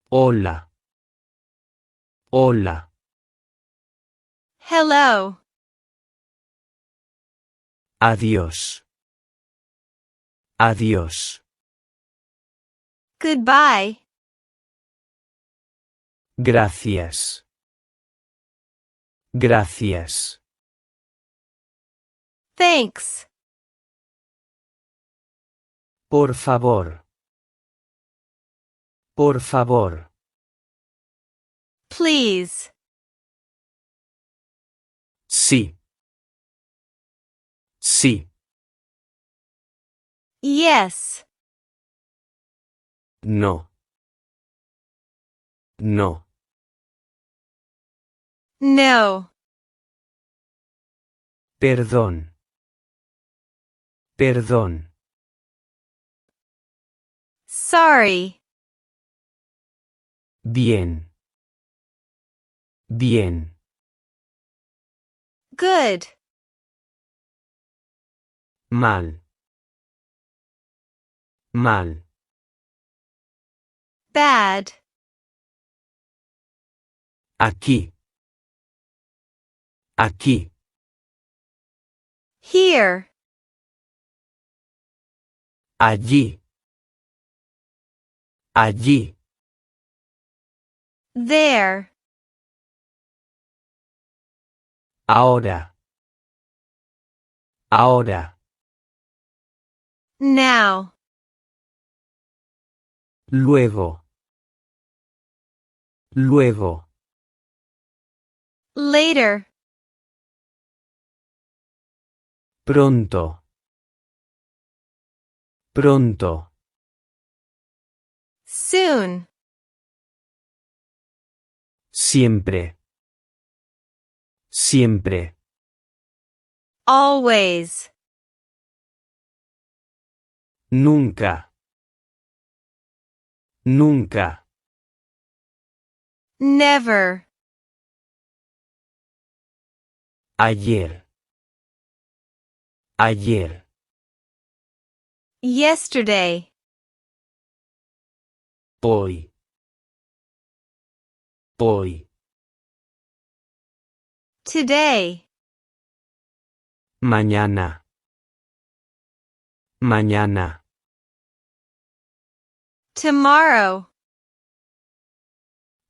Hola. Hola. Hello. Adiós. Adiós. Goodbye. Gracias. Gracias. Thanks. Por favor. Por favor. Please. Sí. Sí. Yes. No. No. No. Perdón. Perdón. Sorry. Bien. Bien. Good. Mal. Mal. Bad. Aquí. Aquí. Here. Allí. Allí. There. Ahora. Ahora. Now. Luego. Luego. Later. Pronto. Pronto. Soon. Siempre. Siempre. Always. Nunca. Nunca. Never. Ayer. Ayer. Yesterday. Hoy. Hoy. Today. Mañana. Mañana. Tomorrow.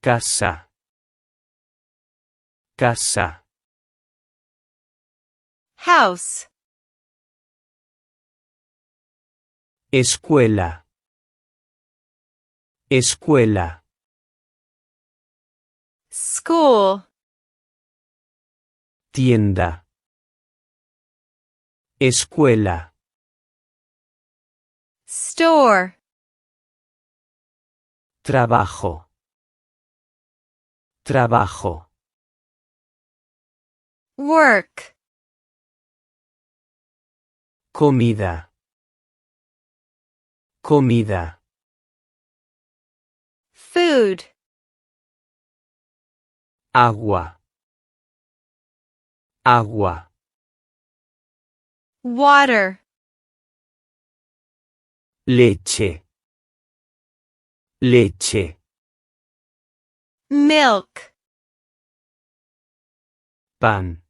Casa. Casa. House. Escuela. Escuela. School. Tienda. Escuela. Store. Trabajo. Trabajo. Work. Comida. Comida. Food. Agua. Agua. Water. Leche. Leche. Milk. Pan.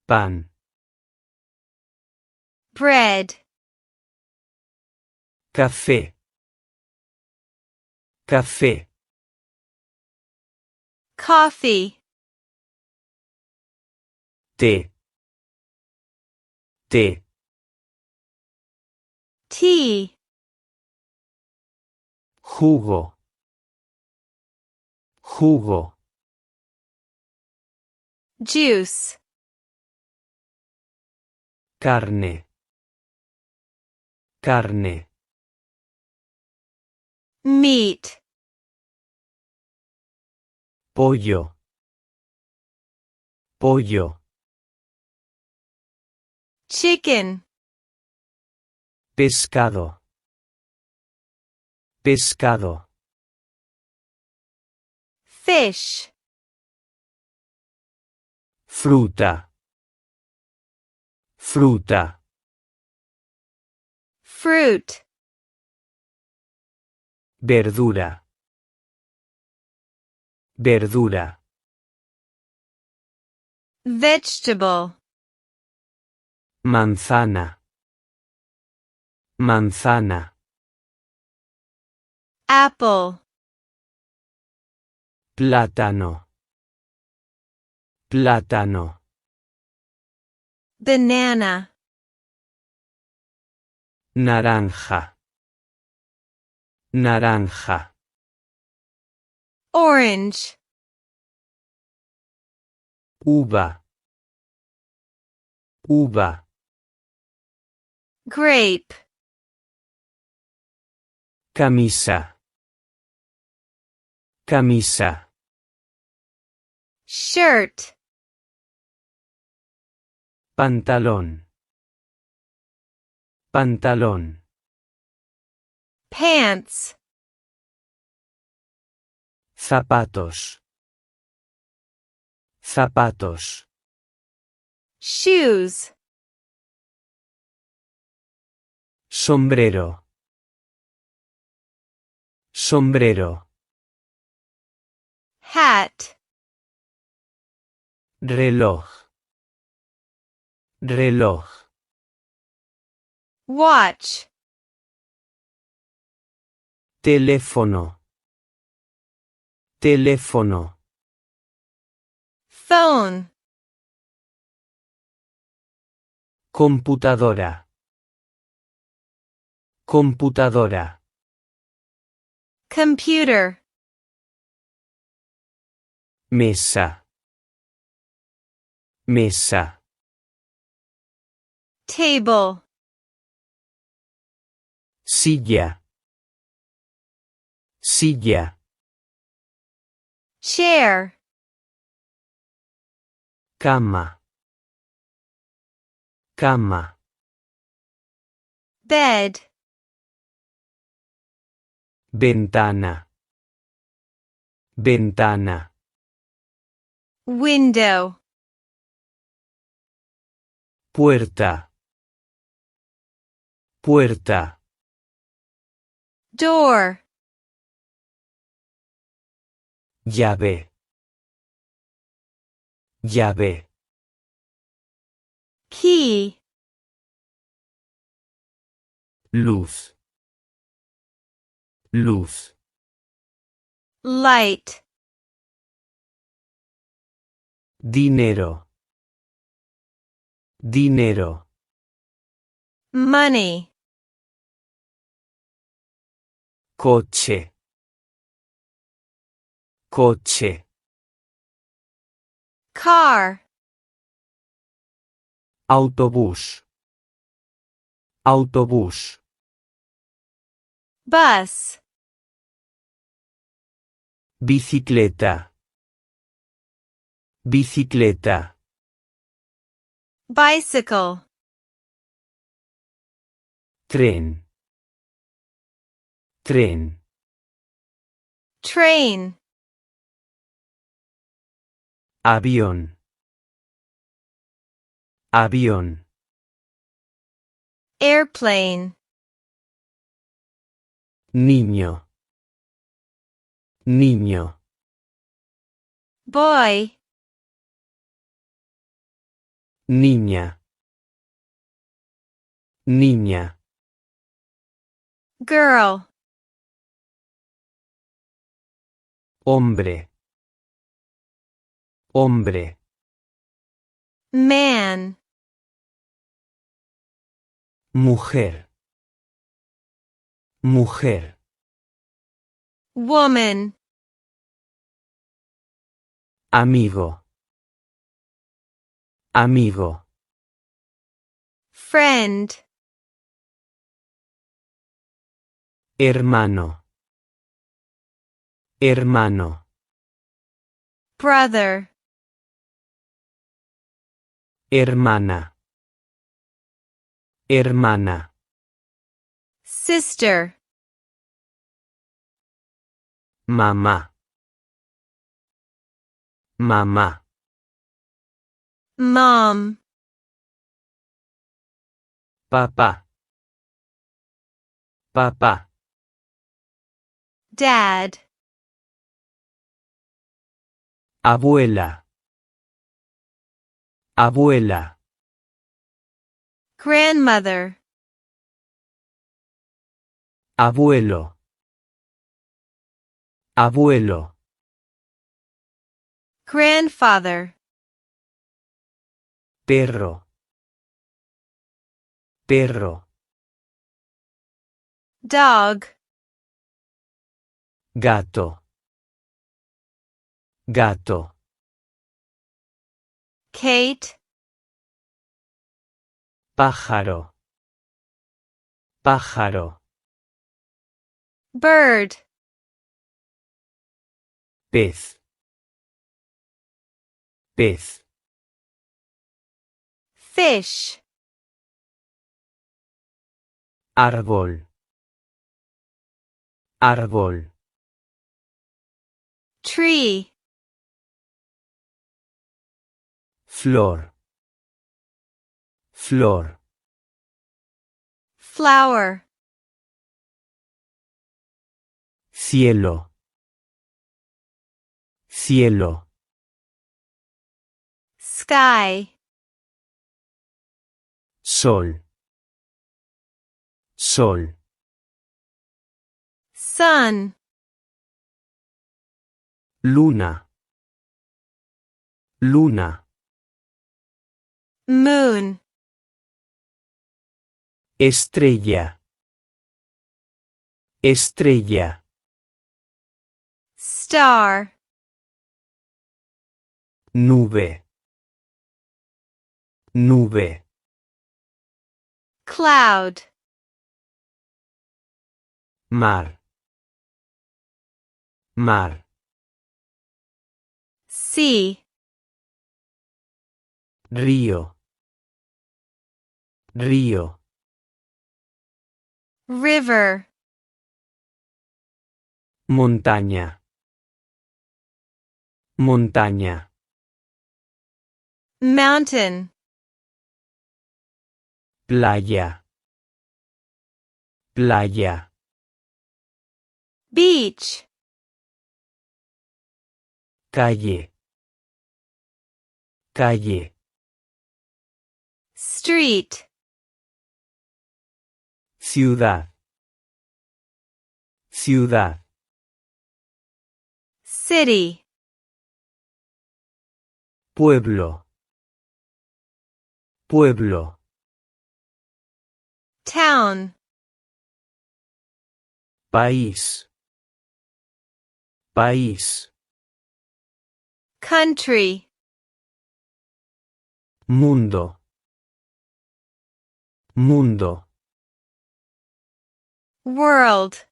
Pan. Bread. Café. Café. Coffee. Té. Té. Tea. Jugo. Jugo. Juice. Carne. Carne. Meat. Pollo. Pollo. Chicken. Pescado. Pescado. Fish. Fruta. Fruta. Fruit. Verdura. Verdura. Vegetable. Manzana. Manzana. Apple. Plátano. Plátano. Banana. Naranja. Naranja. Orange. Uva. Uva. Grape. Camisa. Camisa. Shirt. Pantalón. Pantalón. Pants. Zapatos. Zapatos. Shoes. Sombrero. Sombrero. Hat. Reloj. Reloj. Watch. Teléfono. Teléfono. Phone. Computadora. Computadora. Computer. Mesa. Mesa. Table. Silla. Silla. Chair. Cama. Cama. Bed. Ventana. Ventana. Window. Puerta. Puerta. Door. Llave. Llave. Key. Luz. Luz. Light. Dinero. Dinero. Money. Coche. Coche. Car. Autobús. Autobús. Bus. Bicicleta. Bicicleta. Bicycle. Tren. Tren. Train. Avión. Avión. Airplane. Niño. Niño. Boy. Niña. Niña. Girl. Hombre. Hombre. Man. Mujer. Mujer. Woman. Amigo. Amigo. Friend. Hermano. Hermano. Brother. Hermana. Hermana. Sister. Mamá. Mamá. Mom. Papá. Papá. Dad. Abuela. Abuela. Grandmother. Abuelo. Abuelo. Grandfather. Perro. Perro. Dog. Gato. Gato. Kate. Pájaro. Pájaro. Bird. Pez. Pez. Fish. Árbol. Árbol. Tree. Flor. Flor. Flower. Cielo. Cielo. Sky. Sol. Sol. Sun. Luna. Luna. Moon. Estrella. Estrella. Star. Nube. Nube. Cloud. Mar. Mar. Sea. Río. Río. River. Montaña. Montaña. Mountain. Playa. Playa. Beach. Calle. Calle. Street. Ciudad. Ciudad. City. Pueblo. Pueblo. Town. País. País. Country. Mundo. Mundo. World.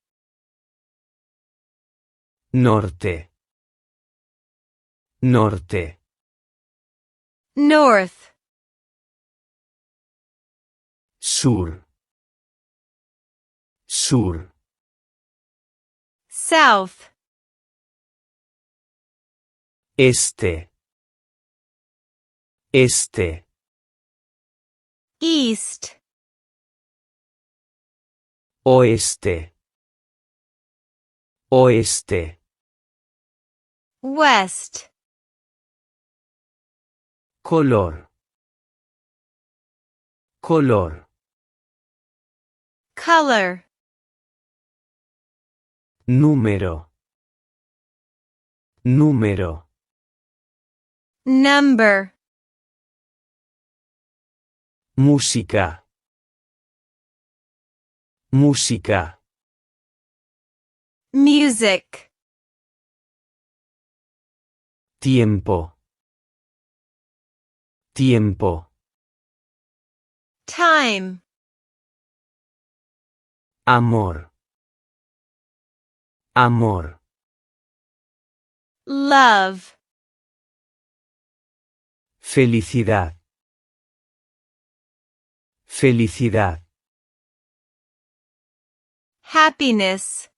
Norte. Norte. North. Sur. Sur. South. Este. Este. East. Oeste. Oeste. West. Color. Color. Color. Número. Número. Number. Música. Música. Music. Tiempo. Tiempo. Time. Amor. Amor. Love. Felicidad. Felicidad. Happiness.